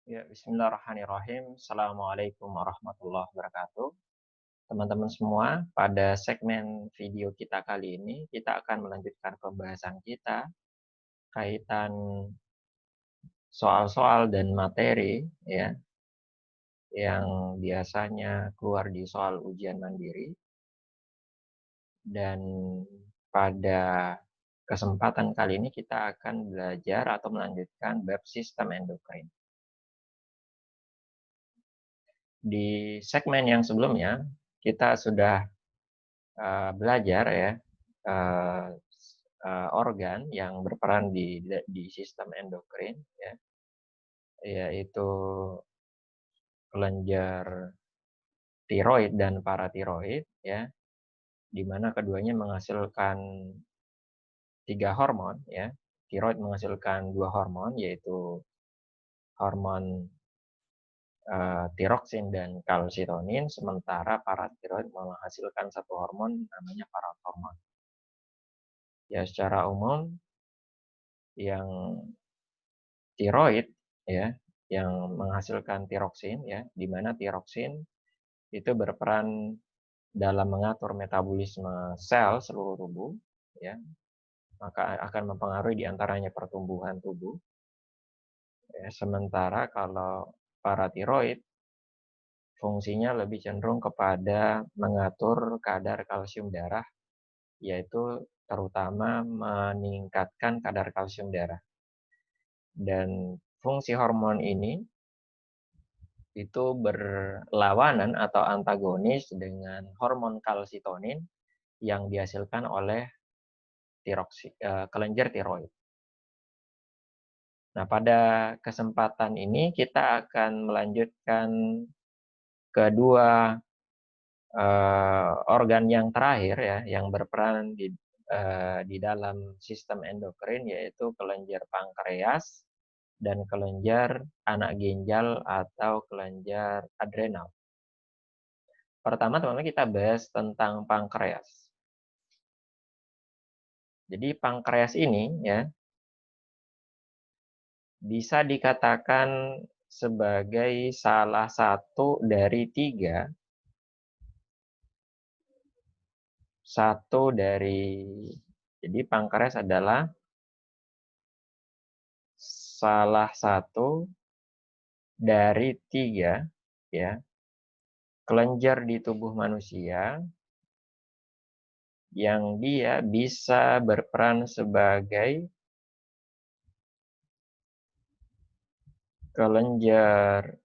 Ya, bismillahirrahmanirrahim. Assalamualaikum warahmatullahi wabarakatuh. Teman-teman semua, pada segmen video kita kali ini, kita akan melanjutkan pembahasan kita kaitan soal-soal dan materi ya yang biasanya keluar di soal ujian mandiri. Dan pada kesempatan kali ini kita akan belajar atau melanjutkan bab sistem endokrin. Di segmen yang sebelumnya, kita sudah belajar ya, eee organ yang berperan di sistem endokrin ya, yaitu kelenjar tiroid dan paratiroid ya, di mana keduanya menghasilkan 3 hormon ya. Tiroid menghasilkan 2 hormon yaitu hormon, tiroksin dan kalsitonin, sementara paratiroid menghasilkan satu hormon namanya paratormon. Ya secara umum yang tiroid ya, yang menghasilkan tiroksin ya, di mana tiroksin itu berperan dalam mengatur metabolisme sel seluruh tubuh ya, maka akan mempengaruhi di antaranya pertumbuhan tubuh ya. Sementara kalau paratiroid fungsinya lebih cenderung kepada mengatur kadar kalsium darah, yaitu terutama meningkatkan kadar kalsium darah. Dan fungsi hormon ini itu berlawanan atau antagonis dengan hormon kalsitonin yang dihasilkan oleh kelenjar tiroid. Nah, pada kesempatan ini kita akan melanjutkan kedua organ yang terakhir ya, yang berperan di dalam sistem endokrin, yaitu kelenjar pankreas dan kelenjar anak ginjal atau kelenjar adrenal. Pertama, teman-teman, kita bahas tentang pankreas. Jadi pankreas ini ya bisa dikatakan sebagai salah satu dari jadi pankreas adalah salah satu dari 3 ya kelenjar di tubuh manusia yang dia bisa berperan sebagai kelenjar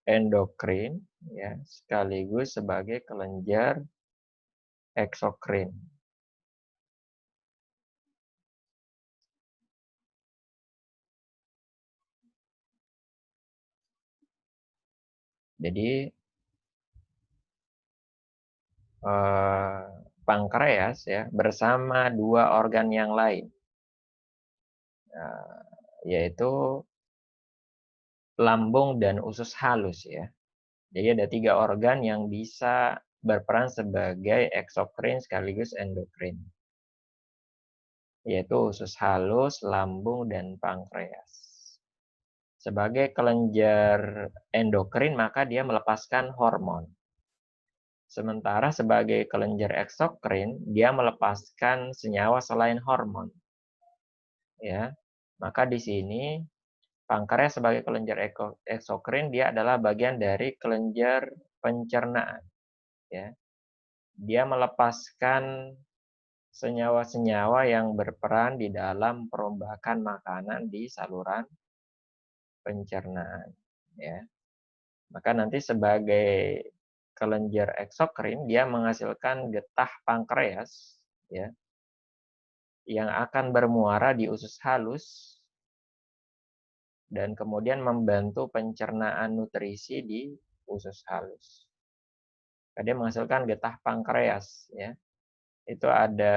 endokrin ya, sekaligus sebagai kelenjar eksokrin. Jadi pankreas ya bersama 2 organ yang lain, yaitu lambung dan usus halus ya. Jadi ada 3 organ yang bisa berperan sebagai eksokrin sekaligus endokrin, yaitu usus halus, lambung, dan pankreas. Sebagai kelenjar endokrin maka dia melepaskan hormon. Sementara sebagai kelenjar eksokrin dia melepaskan senyawa selain hormon. Ya. Maka di sini pankreas sebagai kelenjar eksokrin dia adalah bagian dari kelenjar pencernaan ya. Dia melepaskan senyawa-senyawa yang berperan di dalam perombakan makanan di saluran pencernaan ya. Maka nanti sebagai kelenjar eksokrin dia menghasilkan getah pankreas ya yang akan bermuara di usus halus dan kemudian membantu pencernaan nutrisi di usus halus. Dia menghasilkan getah pankreas ya. Itu ada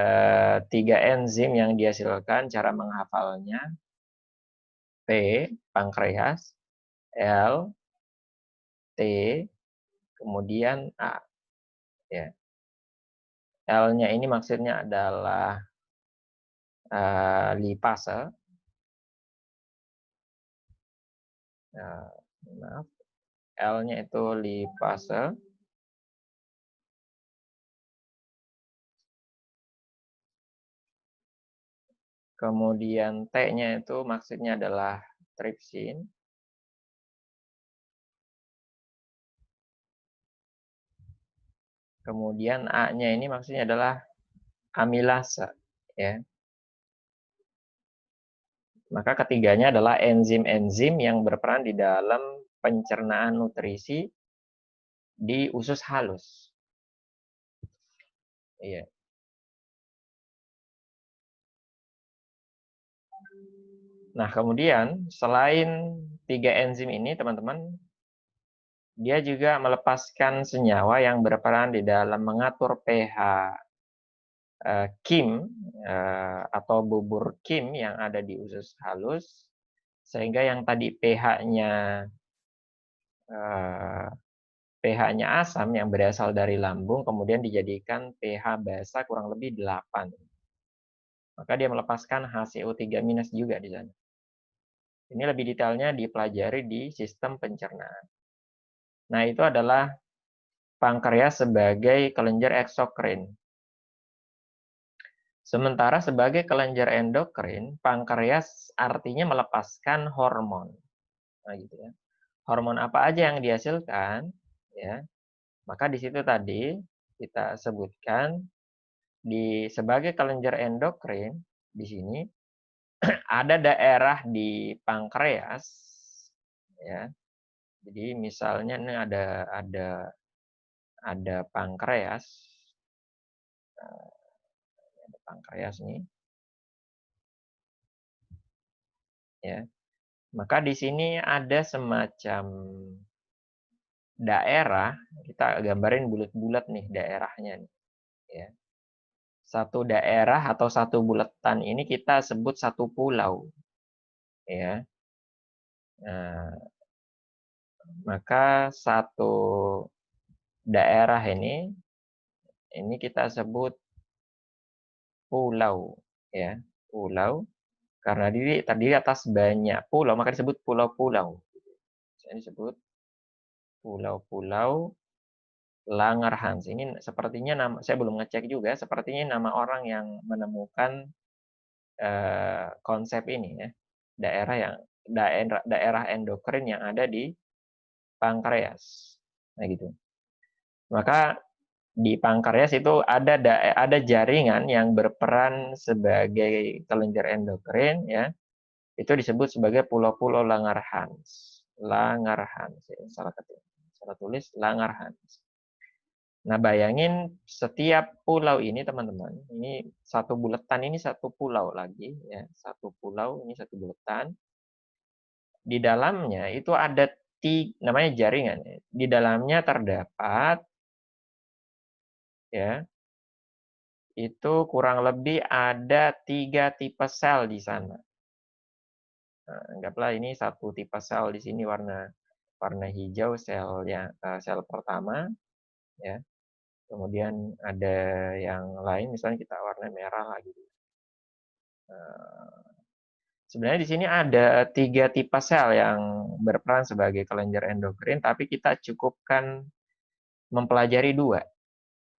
3 enzim yang dihasilkan, cara menghafalnya P pankreas, L, T, kemudian A ya. L-nya ini maksudnya adalah lipase Nah, maaf, L-nya itu lipase. Kemudian T-nya itu maksudnya adalah tripsin. Kemudian A-nya ini maksudnya adalah amilase, ya. Maka ketiganya adalah enzim-enzim yang berperan di dalam pencernaan nutrisi di usus halus. Iya. Nah, kemudian selain 3 enzim ini, teman-teman, dia juga melepaskan senyawa yang berperan di dalam mengatur pH kim atau bubur kim yang ada di usus halus, sehingga yang tadi pH-nya asam yang berasal dari lambung kemudian dijadikan pH basa kurang lebih 8. Maka dia melepaskan HCO3- juga di sana. Ini lebih detailnya dipelajari di sistem pencernaan. Nah, itu adalah pankreas sebagai kelenjar eksokrin. Sementara sebagai kelenjar endokrin, pankreas artinya melepaskan hormon. Nah, gitu ya. Hormon apa aja yang dihasilkan, ya. Maka di situ tadi kita sebutkan sebagai kelenjar endokrin di sini ada daerah di pankreas, ya. Jadi misalnya ini ada pankreas, nih, ya. Maka di sini ada semacam daerah, kita gambarin bulat-bulat nih daerahnya nih, ya. Satu daerah atau satu bulatan ini kita sebut satu pulau, ya. Nah, maka satu daerah ini kita sebut pulau, ya. Pulau karena terdiri atas banyak pulau maka disebut pulau-pulau. Ini disebut pulau-pulau Langerhans. Ini sepertinya nama, saya belum ngecek juga, sepertinya nama orang yang menemukan konsep ini, ya. Daerah endokrin yang ada di pankreas. Nah, gitu. Maka di pankreas itu ada jaringan yang berperan sebagai kelenjar endokrin, ya. Itu disebut sebagai pulau-pulau Langerhans. Langerhans, ya, salah tulis Langerhans. Nah, bayangin setiap pulau ini, teman-teman, ini satu bulatan ini satu pulau lagi, ya. Satu pulau ini satu bulatan. Di dalamnya itu ada namanya jaringan, ya. Di dalamnya terdapat, ya, itu kurang lebih ada 3 tipe sel di sana. Nah, anggaplah ini satu tipe sel di sini warna hijau sel pertama, ya. Kemudian ada yang lain misalnya kita warna merah lagi. Sebenarnya di sini ada 3 tipe sel yang berperan sebagai kelenjar endokrin, tapi kita cukupkan mempelajari 2,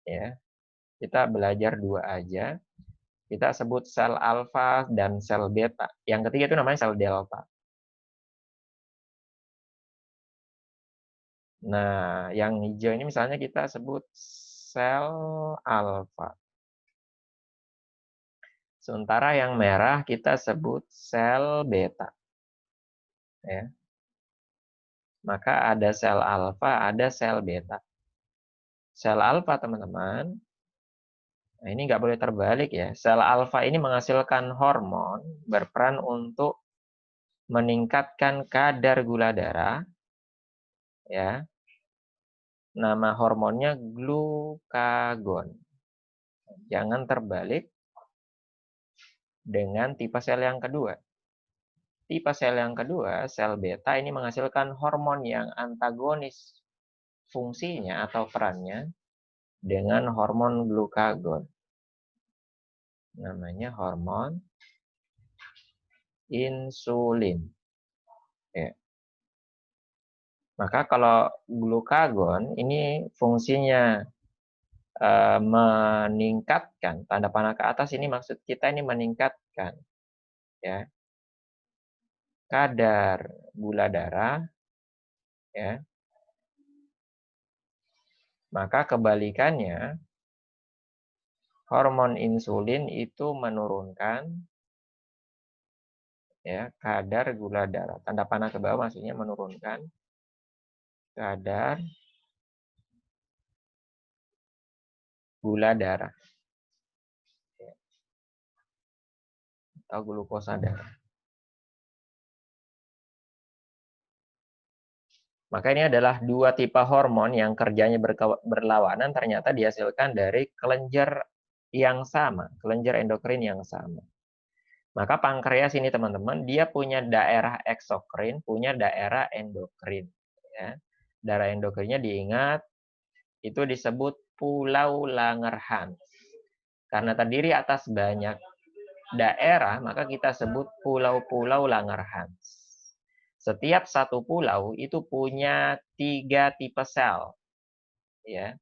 ya. Kita belajar 2 aja. Kita sebut sel alfa dan sel beta. Yang ketiga itu namanya sel delta. Nah, yang hijau ini misalnya kita sebut sel alfa. Sementara yang merah kita sebut sel beta. Ya. Maka ada sel alfa, ada sel beta. Sel alfa, teman-teman, nah ini nggak boleh terbalik, ya. Sel alfa ini menghasilkan hormon berperan untuk meningkatkan kadar gula darah, ya. Nama hormonnya glukagon. Jangan terbalik dengan tipe sel yang kedua. Tipe sel yang kedua, sel beta ini menghasilkan hormon yang antagonis fungsinya atau perannya dengan hormon glukagon. Namanya hormon insulin. Ya. Maka kalau glukagon ini fungsinya meningkatkan, tanda panah ke atas ini maksud kita ini meningkatkan ya kadar gula darah ya. Maka kebalikannya hormon insulin itu menurunkan ya kadar gula darah. Tanda panah ke bawah maksudnya menurunkan kadar gula darah ya, atau glukosa darah. Maka ini adalah dua tipe hormon yang kerjanya berlawanan ternyata dihasilkan dari kelenjar yang sama, kelenjar endokrin yang sama. Maka pankreas ini teman-teman, dia punya daerah eksokrin, punya daerah endokrin. Ya. Daerah endokrinnya diingat, itu disebut Pulau Langerhans. Karena terdiri atas banyak daerah, maka kita sebut pulau-pulau Langerhans. Setiap satu pulau itu punya 3 tipe sel. Ya.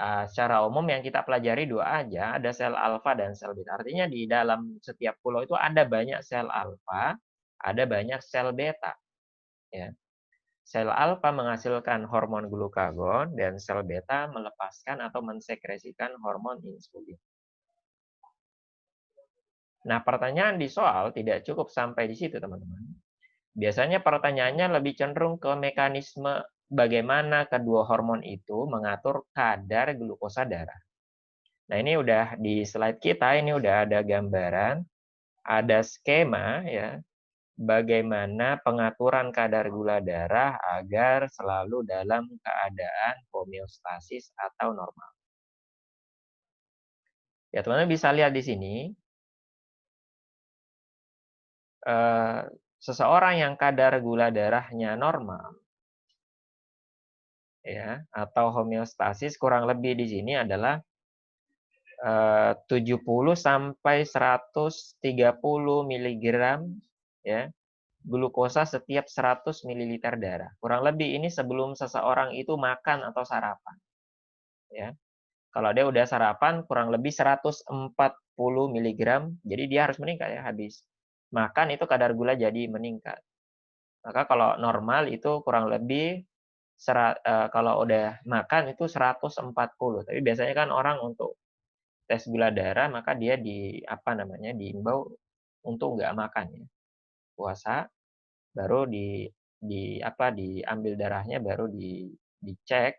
Secara umum yang kita pelajari 2 aja, ada sel alfa dan sel beta. Artinya di dalam setiap pulau itu ada banyak sel alfa, ada banyak sel beta. Ya. Sel alfa menghasilkan hormon glukagon dan sel beta melepaskan atau mensekresikan hormon insulin. Nah, pertanyaan di soal tidak cukup sampai di situ, teman-teman. Biasanya pertanyaannya lebih cenderung ke mekanisme bagaimana kedua hormon itu mengatur kadar glukosa darah. Nah, ini udah di slide kita, ini udah ada gambaran, ada skema ya, bagaimana pengaturan kadar gula darah agar selalu dalam keadaan homeostasis atau normal. Ya, teman-teman bisa lihat di sini, seseorang yang kadar gula darahnya normal, ya, atau homeostasis kurang lebih di sini adalah 70 sampai 130 miligram ya glukosa setiap 100 mililiter darah. Kurang lebih ini sebelum seseorang itu makan atau sarapan. Ya. Kalau dia udah sarapan kurang lebih 140 miligram, jadi dia harus meningkat ya habis. Makan itu kadar gula jadi meningkat. Maka kalau normal itu kurang lebih kalau udah makan itu 140. Tapi biasanya kan orang untuk tes gula darah maka dia diimbau untuk nggak makan ya. Puasa baru diambil darahnya baru dicek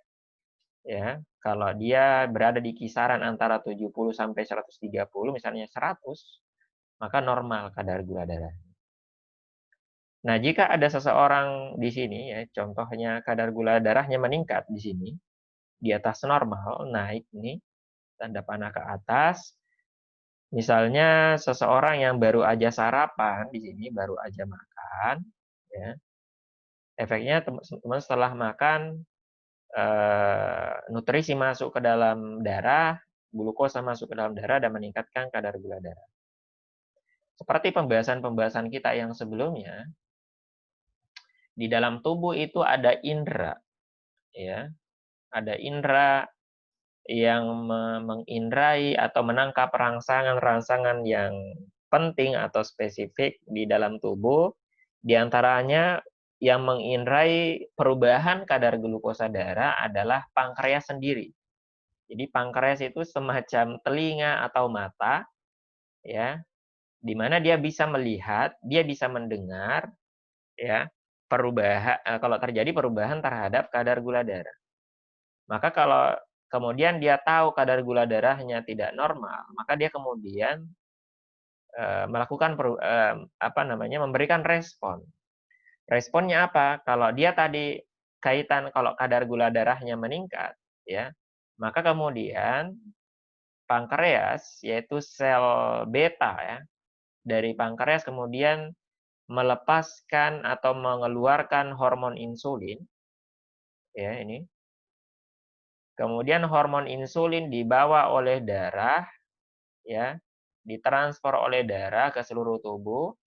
ya. Kalau dia berada di kisaran antara 70 sampai 130 misalnya 100 maka normal kadar gula darah. Nah, jika ada seseorang di sini ya, contohnya kadar gula darahnya meningkat di sini, di atas normal, naik nih, tanda panah ke atas. Misalnya seseorang yang baru aja sarapan di sini, baru aja makan, ya. Efeknya teman-teman setelah makan nutrisi masuk ke dalam darah, glukosa masuk ke dalam darah dan meningkatkan kadar gula darah. Seperti pembahasan-pembahasan kita yang sebelumnya, di dalam tubuh itu ada indera, ya, ada indera yang mengindrai atau menangkap rangsangan-rangsangan yang penting atau spesifik di dalam tubuh, di antaranya yang mengindrai perubahan kadar glukosa darah adalah pankreas sendiri. Jadi pankreas itu semacam telinga atau mata, ya, di mana dia bisa melihat, dia bisa mendengar, ya, kalau terjadi perubahan terhadap kadar gula darah. Maka kalau kemudian dia tahu kadar gula darahnya tidak normal, maka dia kemudian melakukan memberikan respon. Responnya apa? Kalau dia tadi kalau kadar gula darahnya meningkat, ya, maka kemudian pankreas, yaitu sel beta ya, dari pankreas kemudian melepaskan atau mengeluarkan hormon insulin, ya ini. Kemudian hormon insulin dibawa oleh darah, ya, ditransfer oleh darah ke seluruh tubuh,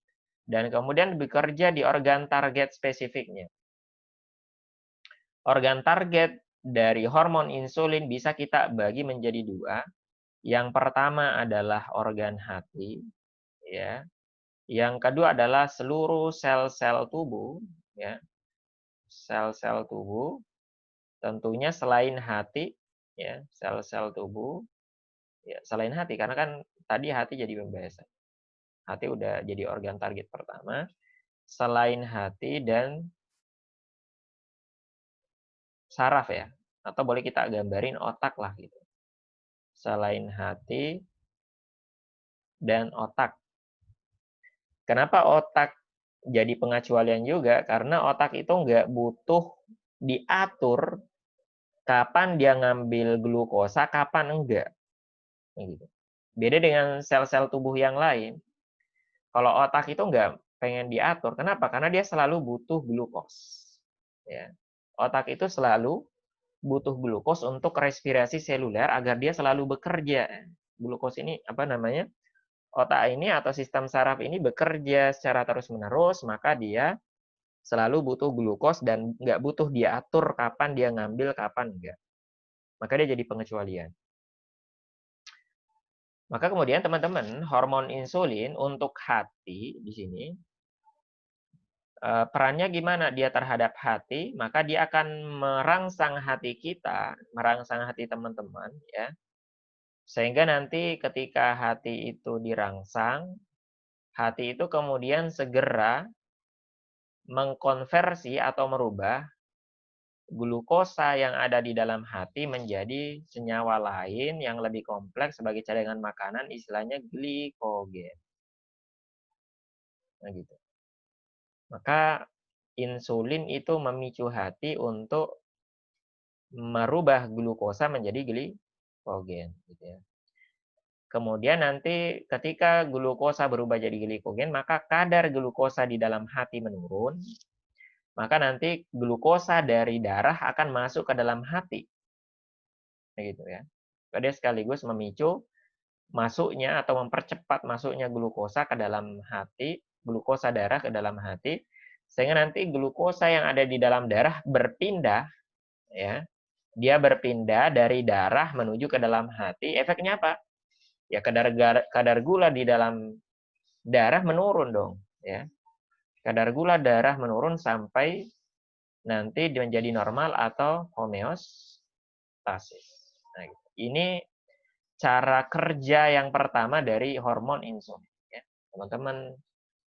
dan kemudian bekerja di organ target spesifiknya. Organ target dari hormon insulin bisa kita bagi menjadi dua. Yang pertama adalah organ hati, ya. Yang kedua adalah seluruh sel-sel tubuh, ya. Sel-sel tubuh, tentunya selain hati, ya, sel-sel tubuh, ya, selain hati, karena kan tadi hati jadi pembahasan. Hati udah jadi organ target pertama. Selain hati dan saraf ya, atau boleh kita gambarin otak lah gitu. Selain hati dan otak. Kenapa otak jadi pengecualian juga? Karena otak itu nggak butuh diatur kapan dia ngambil glukosa, kapan enggak. Gitu. Beda dengan sel-sel tubuh yang lain. Kalau otak itu nggak pengen diatur, kenapa? Karena dia selalu butuh glukos. Ya. Otak itu selalu butuh glukos untuk respirasi seluler agar dia selalu bekerja. Glukos ini apa namanya? Otak ini atau sistem saraf ini bekerja secara terus-menerus, maka dia selalu butuh glukos dan nggak butuh diatur kapan dia ngambil, kapan enggak. Maka dia jadi pengecualian. Maka kemudian teman-teman, hormon insulin untuk hati di sini, perannya gimana dia terhadap hati, maka dia akan merangsang hati kita, merangsang hati teman-teman, ya. Sehingga nanti ketika hati itu dirangsang, hati itu kemudian segera mengkonversi atau merubah glukosa yang ada di dalam hati menjadi senyawa lain yang lebih kompleks sebagai cadangan makanan, istilahnya glikogen. Nah, gitu. Maka insulin itu memicu hati untuk merubah glukosa menjadi glikogen, gitu ya. Kemudian nanti ketika glukosa berubah jadi glikogen, maka kadar glukosa di dalam hati menurun. Maka nanti glukosa dari darah akan masuk ke dalam hati. Gitu ya. Dia sekaligus memicu masuknya atau mempercepat masuknya glukosa ke dalam hati, glukosa darah ke dalam hati, sehingga nanti glukosa yang ada di dalam darah berpindah, ya, dia berpindah dari darah menuju ke dalam hati. Efeknya apa? Ya kadar gula di dalam darah menurun dong, ya. Kadar gula darah menurun sampai nanti menjadi normal atau homeostasis. Nah, ini cara kerja yang pertama dari hormon insulin. Ya. Teman-teman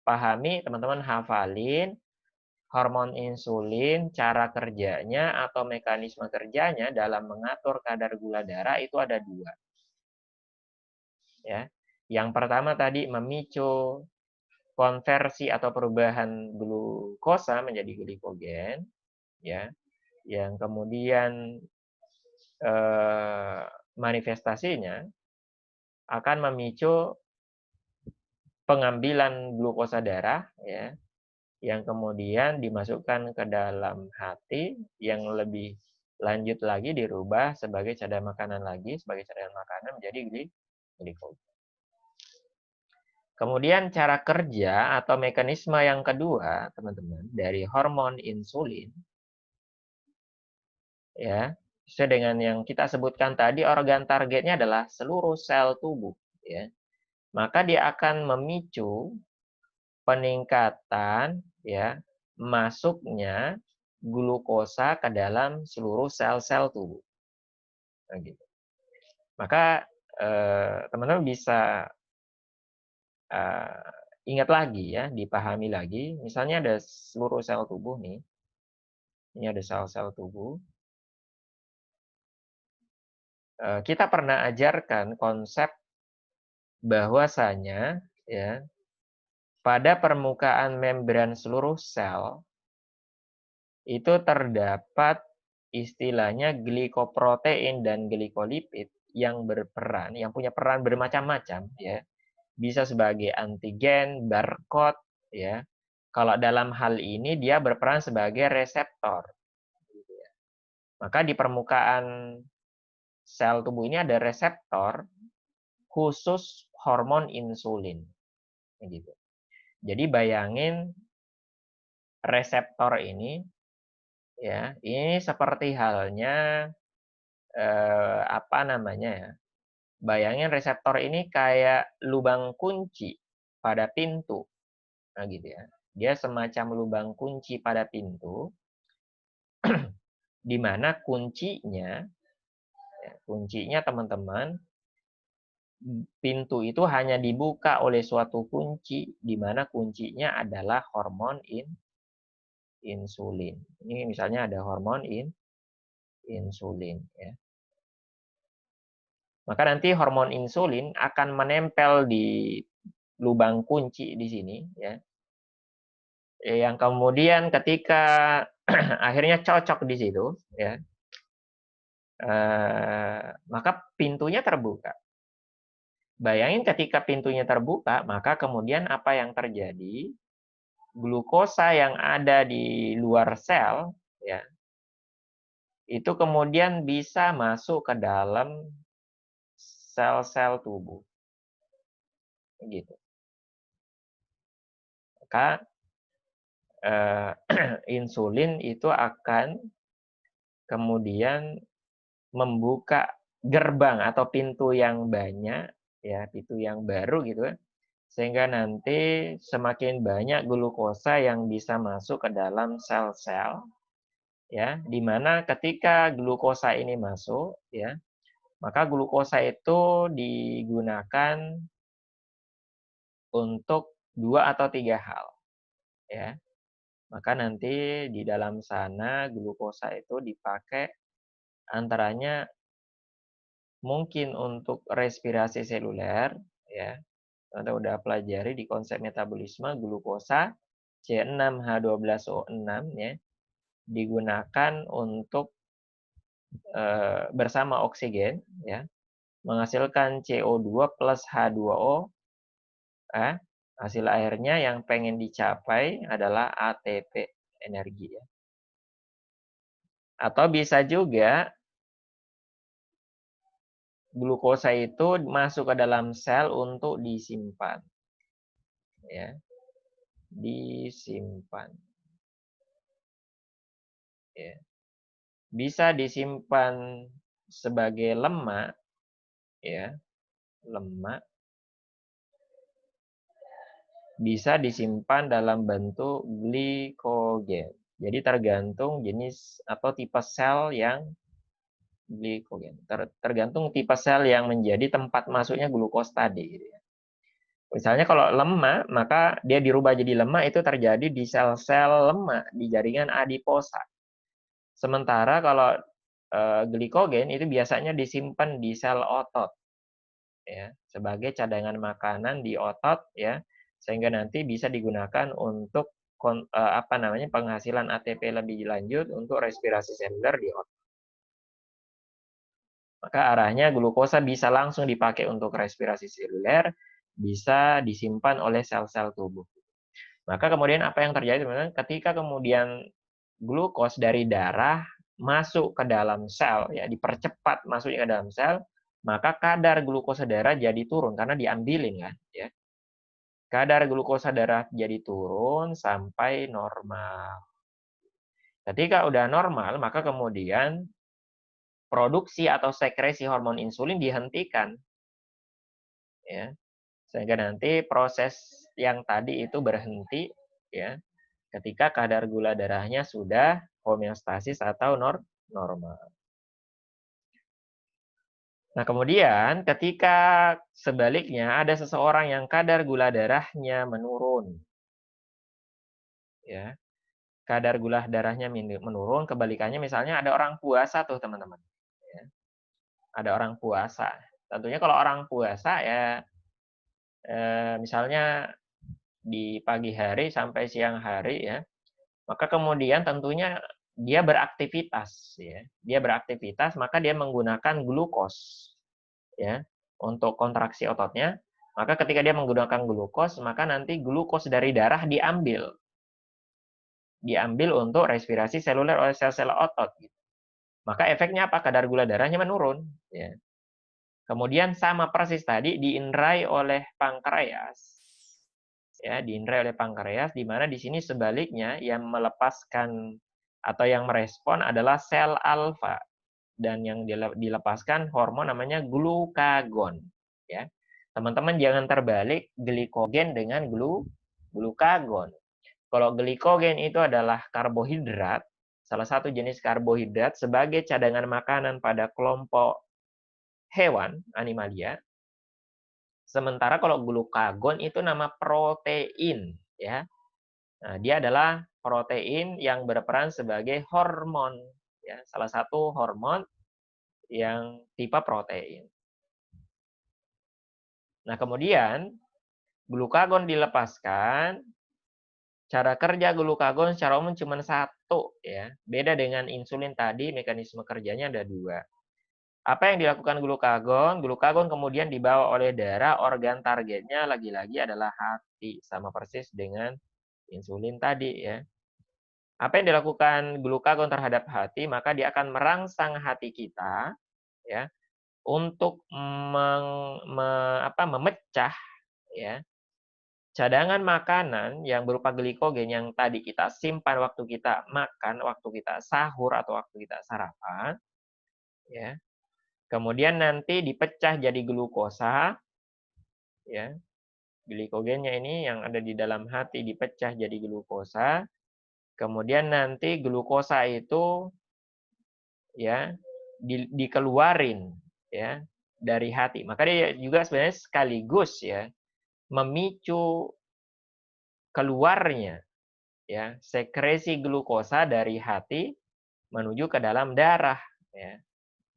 pahami, teman-teman hafalin hormon insulin, cara kerjanya atau mekanisme kerjanya dalam mengatur kadar gula darah itu ada dua. Ya. Yang pertama tadi memicu konversi atau perubahan glukosa menjadi glikogen, ya. Yang kemudian manifestasinya akan memicu pengambilan glukosa darah, ya, yang kemudian dimasukkan ke dalam hati, yang lebih lanjut lagi dirubah sebagai cadangan makanan lagi, sebagai cadangan makanan menjadi glikogen. Kemudian cara kerja atau mekanisme yang kedua, teman-teman, dari hormon insulin, ya, sesuai dengan yang kita sebutkan tadi, organ targetnya adalah seluruh sel tubuh, ya. Maka dia akan memicu peningkatan, ya, masuknya glukosa ke dalam seluruh sel-sel tubuh. Nah, gitu. Maka teman-teman bisa ingat lagi ya, dipahami lagi. Misalnya ada seluruh sel tubuh nih. Ini ada sel-sel tubuh. Kita pernah ajarkan konsep bahwasanya ya, pada permukaan membran seluruh sel itu terdapat istilahnya glikoprotein dan glikolipid yang berperan, yang punya peran bermacam-macam ya. Bisa sebagai antigen, barcode ya. Kalau dalam hal ini dia berperan sebagai reseptor. Gitu ya. Maka di permukaan sel tubuh ini ada reseptor khusus hormon insulin. Gitu. Jadi bayangin reseptor ini ya. Ini seperti halnya, apa namanya ya, bayangin reseptor ini kayak lubang kunci pada pintu, nah gitu ya. Dia semacam lubang kunci pada pintu, di mana kuncinya, ya, kuncinya teman-teman, pintu itu hanya dibuka oleh suatu kunci, di mana kuncinya adalah hormon insulin. Ini misalnya ada hormon insulin, ya. Maka nanti hormon insulin akan menempel di lubang kunci di sini, ya. Yang kemudian ketika akhirnya cocok di situ, ya, maka pintunya terbuka. Bayangin ketika pintunya terbuka, maka kemudian apa yang terjadi? Glukosa yang ada di luar sel, ya, itu kemudian bisa masuk ke dalam sel-sel tubuh, gitu. Maka insulin itu akan kemudian membuka gerbang atau pintu yang banyak, ya, pintu yang baru gitu kan, sehingga nanti semakin banyak glukosa yang bisa masuk ke dalam sel-sel, ya, di mana ketika glukosa ini masuk, ya, maka glukosa itu digunakan untuk 2 atau 3 hal, ya. Maka nanti di dalam sana glukosa itu dipakai antaranya mungkin untuk respirasi seluler, ya. Anda udah pelajari di konsep metabolisme glukosa C6H12O6, ya, digunakan untuk bersama oksigen, ya, menghasilkan CO2 plus H2O, hasil akhirnya yang pengen dicapai adalah ATP, energi, ya. Atau bisa juga glukosa itu masuk ke dalam sel untuk disimpan, ya, disimpan, ya. Bisa disimpan sebagai lemak, ya, lemak, bisa disimpan dalam bentuk glikogen. Jadi tergantung jenis atau tipe sel yang glikogen. Tergantung tipe sel yang menjadi tempat masuknya glukos tadi, gitu ya. Misalnya kalau lemak, maka dia dirubah jadi lemak itu terjadi di sel-sel lemak di jaringan adiposa. Sementara kalau glikogen itu biasanya disimpan di sel otot, ya, sebagai cadangan makanan di otot, ya, sehingga nanti bisa digunakan untuk apa namanya, penghasilan ATP lebih lanjut untuk respirasi seluler di otot. Maka arahnya glukosa bisa langsung dipakai untuk respirasi seluler, bisa disimpan oleh sel-sel tubuh. Maka kemudian apa yang terjadi teman-teman, ketika kemudian glukos dari darah masuk ke dalam sel, ya, dipercepat masuknya ke dalam sel, maka kadar glukosa darah jadi turun karena diambilin kan, ya. Kadar glukosa darah jadi turun sampai normal. Ketika udah normal, maka kemudian produksi atau sekresi hormon insulin dihentikan, ya. Sehingga nanti proses yang tadi itu berhenti, ya, ketika kadar gula darahnya sudah homeostasis atau normal. Nah, kemudian ketika sebaliknya ada seseorang yang kadar gula darahnya menurun, ya. Kadar gula darahnya menurun, kebalikannya misalnya ada orang puasa tuh, teman-teman, ya. Ada orang puasa. Tentunya kalau orang puasa ya, misalnya di pagi hari sampai siang hari, ya, maka kemudian tentunya dia beraktivitas, ya. Dia beraktivitas, maka dia menggunakan glukos, ya, untuk kontraksi ototnya. Maka ketika dia menggunakan glukos, maka nanti glukos dari darah diambil untuk respirasi seluler oleh sel-sel otot, gitu. Maka efeknya apa? Kadar gula darahnya menurun, ya. Kemudian sama persis tadi diinrai oleh pankreas, ya, diinrai oleh pankreas, di mana di sini sebaliknya yang melepaskan atau yang merespon adalah sel alfa, dan yang dilepaskan hormon namanya glukagon, ya. Teman-teman jangan terbalik glikogen dengan glukagon. Kalau glikogen itu adalah karbohidrat, salah satu jenis karbohidrat sebagai cadangan makanan pada kelompok hewan, animalia. Sementara kalau glukagon itu nama protein, ya. Nah, dia adalah protein yang berperan sebagai hormon, ya, salah satu hormon yang tipe protein. Nah, kemudian glukagon dilepaskan. Cara kerja glukagon secara umum cuma satu, ya. Beda dengan insulin tadi, mekanisme kerjanya ada dua. Apa yang dilakukan glukagon? Glukagon kemudian dibawa oleh darah, organ targetnya lagi-lagi adalah hati, sama persis dengan insulin tadi, ya. Apa yang dilakukan glukagon terhadap hati? Maka dia akan merangsang hati kita, ya, untuk memecah, ya, cadangan makanan yang berupa glikogen yang tadi kita simpan waktu kita makan, waktu kita sahur atau waktu kita sarapan, ya. Kemudian nanti dipecah jadi glukosa, ya. Glikogennya ini yang ada di dalam hati dipecah jadi glukosa. Kemudian nanti glukosa itu, ya, dikeluarin, ya, dari hati. Maka dia juga sebenarnya sekaligus, ya, memicu keluarnya, ya, sekresi glukosa dari hati menuju ke dalam darah, ya.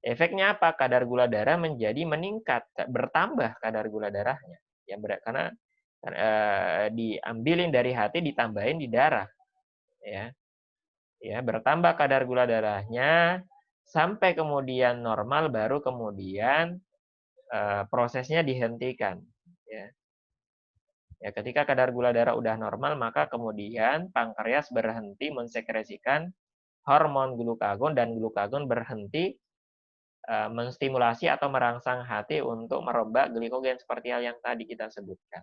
Efeknya apa? Kadar gula darah menjadi meningkat, bertambah kadar gula darahnya. Ya, karena diambilin dari hati ditambahin di darah, ya. Ya, bertambah kadar gula darahnya sampai kemudian normal, baru kemudian prosesnya dihentikan, ya. Ya, ketika kadar gula darah udah normal, maka kemudian pankreas berhenti mensekresikan hormon glukagon, dan glukagon berhenti menstimulasi atau merangsang hati untuk merombak glikogen seperti hal yang tadi kita sebutkan.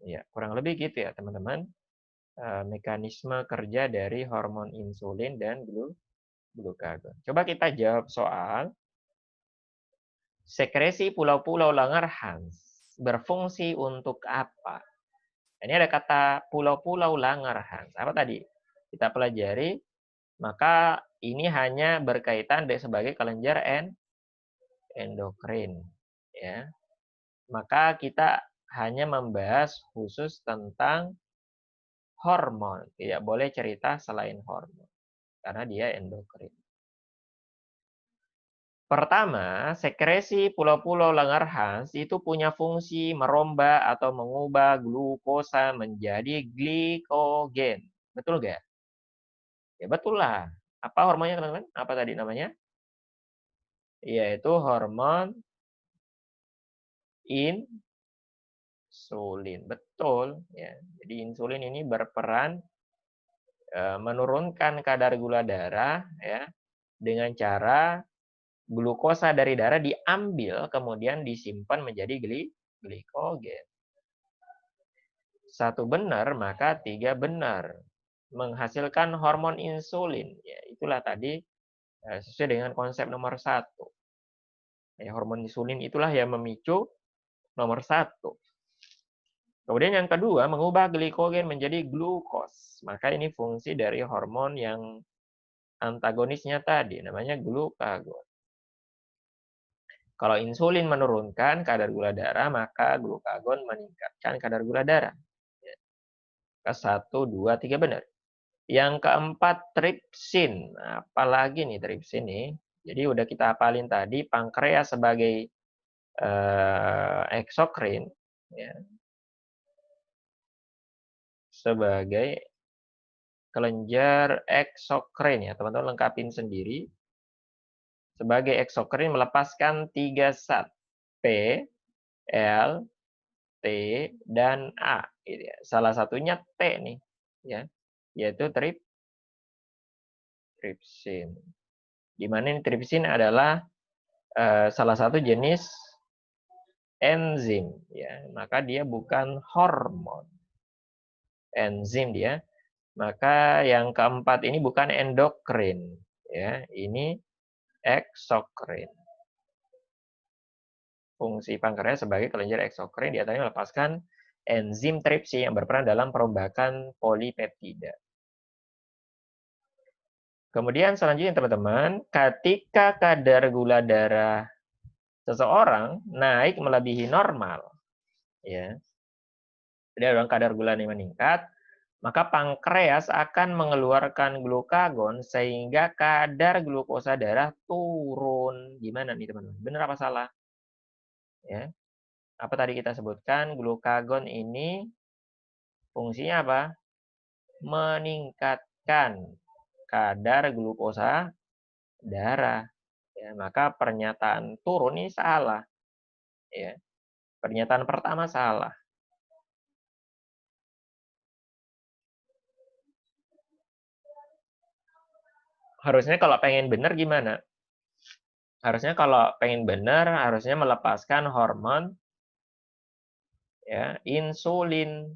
Ya, kurang lebih gitu ya, teman-teman. Mekanisme kerja dari hormon insulin dan glukagon. Coba kita jawab soal sekresi pulau-pulau Langerhans berfungsi untuk apa? Ini ada kata pulau-pulau Langerhans. Apa tadi? Kita pelajari, maka ini hanya berkaitan sebagai kelenjar endokrin, ya. Maka kita hanya membahas khusus tentang hormon, tidak boleh cerita selain hormon karena dia endokrin. Pertama, sekresi pulau-pulau Langerhans itu punya fungsi merombak atau mengubah glukosa menjadi glikogen. Betul nggak? Ya betul lah. Apa hormonnya, teman-teman? Apa tadi namanya? Yaitu hormon insulin. Betul, ya. Jadi insulin ini berperan menurunkan kadar gula darah, ya, dengan cara glukosa dari darah diambil kemudian disimpan menjadi glikogen. Satu benar maka tiga benar. Menghasilkan hormon insulin, ya, itulah tadi sesuai dengan konsep nomor satu. Ya, hormon insulin itulah yang memicu nomor satu. Kemudian yang kedua, mengubah glikogen menjadi glukos. Maka ini fungsi dari hormon yang antagonisnya tadi, namanya glukagon. Kalau insulin menurunkan kadar gula darah, maka glukagon meningkatkan kadar gula darah. Ya. 1, 2, 3 benar. Yang keempat, tripsin. Nah, apalagi nih tripsin nih? Jadi udah kita hafalin tadi, pankreas sebagai eksokrin, ya, sebagai kelenjar eksokrin, ya, teman-teman lengkapin sendiri. Sebagai eksokrin melepaskan 3 zat, P, L, T, dan A. Gitu ya. Salah satunya T nih, ya, yaitu tripsin. Di mana ini tripsin adalah salah satu jenis enzim, ya, maka dia bukan hormon. Enzim dia. Maka yang keempat ini bukan endokrin, ya, ini eksokrin. Fungsi pankreas sebagai kelenjar eksokrin diantaranya melepaskan enzim tripsin yang berperan dalam perombakan polipeptida. Kemudian selanjutnya teman-teman, ketika kadar gula darah seseorang naik melebihi normal, ya, jadi kadar gulanya meningkat, maka pankreas akan mengeluarkan glukagon sehingga kadar glukosa darah turun. Gimana nih teman-teman? Benar apa salah? Ya. Apa tadi kita sebutkan? Glukagon ini fungsinya apa? Meningkatkan kadar glukosa darah. Ya, maka pernyataan turun ini salah. Ya. Pernyataan pertama salah. Harusnya kalau pengen benar gimana? Harusnya kalau pengen benar, harusnya melepaskan hormon, ya, insulin.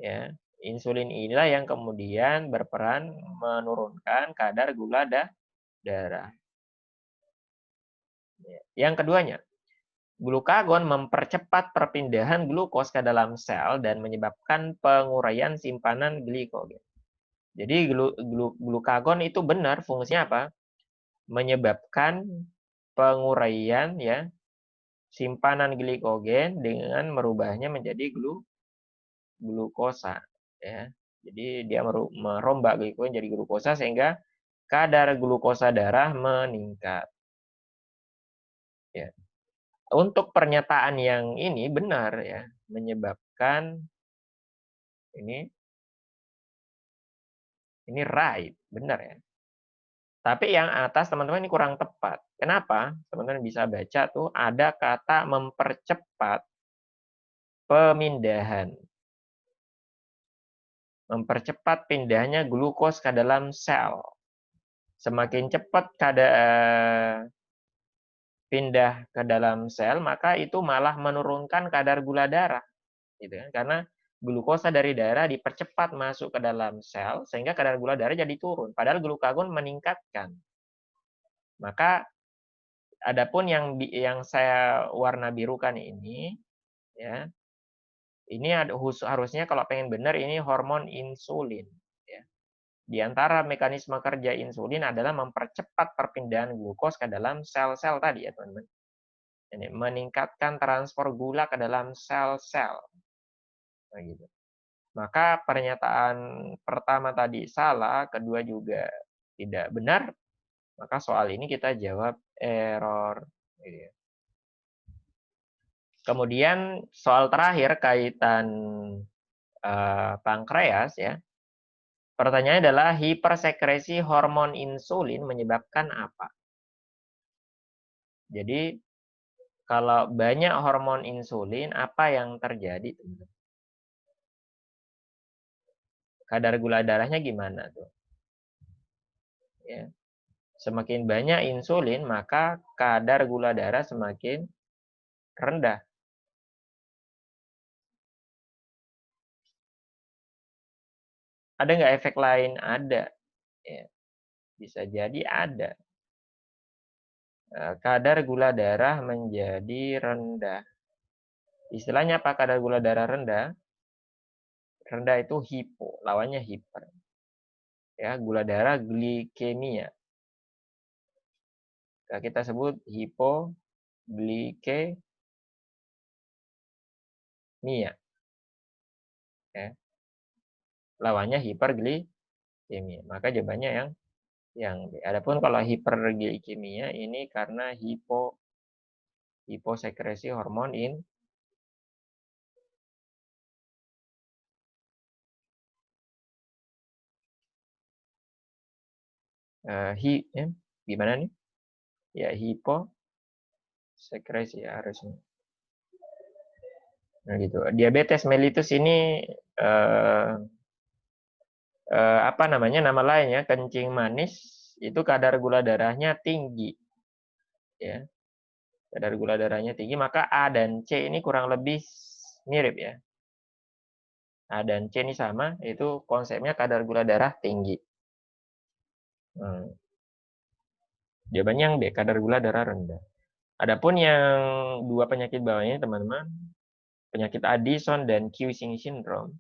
Ya, insulin inilah yang kemudian berperan menurunkan kadar gula darah. Ya. Yang keduanya, glukagon mempercepat perpindahan glukos ke dalam sel dan menyebabkan penguraian simpanan glikogen. Jadi glukagon itu benar fungsinya apa? Menyebabkan penguraian, ya, simpanan glikogen dengan merubahnya menjadi glukosa, ya. Jadi dia merombak glikogen jadi glukosa sehingga kadar glukosa darah meningkat. Ya. Untuk pernyataan yang ini benar, ya, menyebabkan ini right, benar ya. Tapi yang atas teman-teman ini kurang tepat. Kenapa? Teman-teman bisa baca tuh ada kata mempercepat pemindahan. Mempercepat pindahnya glukos ke dalam sel. Semakin cepat pindah ke dalam sel, maka itu malah menurunkan kadar gula darah, gitu kan? Karena glukosa dari darah dipercepat masuk ke dalam sel sehingga kadar gula darah jadi turun. Padahal glukagon meningkatkan. Maka adapun yang saya warna birukan ini, ya, ini harusnya kalau pengen benar ini hormon insulin. Ya. Di antara mekanisme kerja insulin adalah mempercepat perpindahan glukos ke dalam sel-sel tadi ya teman-teman. Ini meningkatkan transfer gula ke dalam sel-sel. Nah, gitu. Maka pernyataan pertama tadi salah, kedua juga tidak benar, maka soal ini kita jawab error. Gitu ya. Kemudian soal terakhir kaitan pankreas ya. Pertanyaannya adalah hipersekresi hormon insulin menyebabkan apa? Jadi kalau banyak hormon insulin, apa yang terjadi? Kadar gula darahnya gimana tuh? Ya. Semakin banyak insulin, maka kadar gula darah semakin rendah. Ada nggak efek lain? Ada. Ya. Bisa jadi ada. Kadar gula darah menjadi rendah. Istilahnya apa kadar gula darah rendah? Rendah itu hipo, lawannya hiper. Ya, gula darah glikemia. Nah, kita sebut hipoglikemia. Ya. Lawannya hiperglikemia. Maka jawabannya yang B. Adapun kalau hiperglikemia ini karena hiposekresi hormon gimana nih? Ya hiposekresi ya harusnya. Nah gitu. Diabetes mellitus ini apa namanya? Nama lainnya kencing manis itu kadar gula darahnya tinggi. Ya. Kadar gula darahnya tinggi, maka A dan C ini kurang lebih mirip ya. A dan C ini sama, itu konsepnya kadar gula darah tinggi. Jawabannya yang D, kadar gula darah rendah. Adapun yang 2 penyakit bawah ini teman-teman, penyakit Addison dan Cushing syndrome.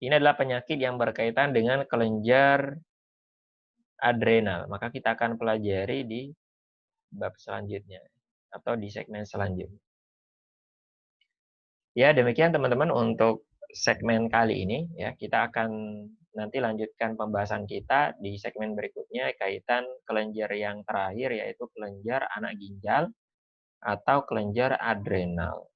Ini adalah penyakit yang berkaitan dengan kelenjar adrenal. Maka kita akan pelajari di bab selanjutnya atau di segmen selanjutnya. Ya, demikian teman-teman untuk segmen kali ini ya. Kita akan nanti lanjutkan pembahasan kita di segmen berikutnya kaitan kelenjar yang terakhir yaitu kelenjar anak ginjal atau kelenjar adrenal.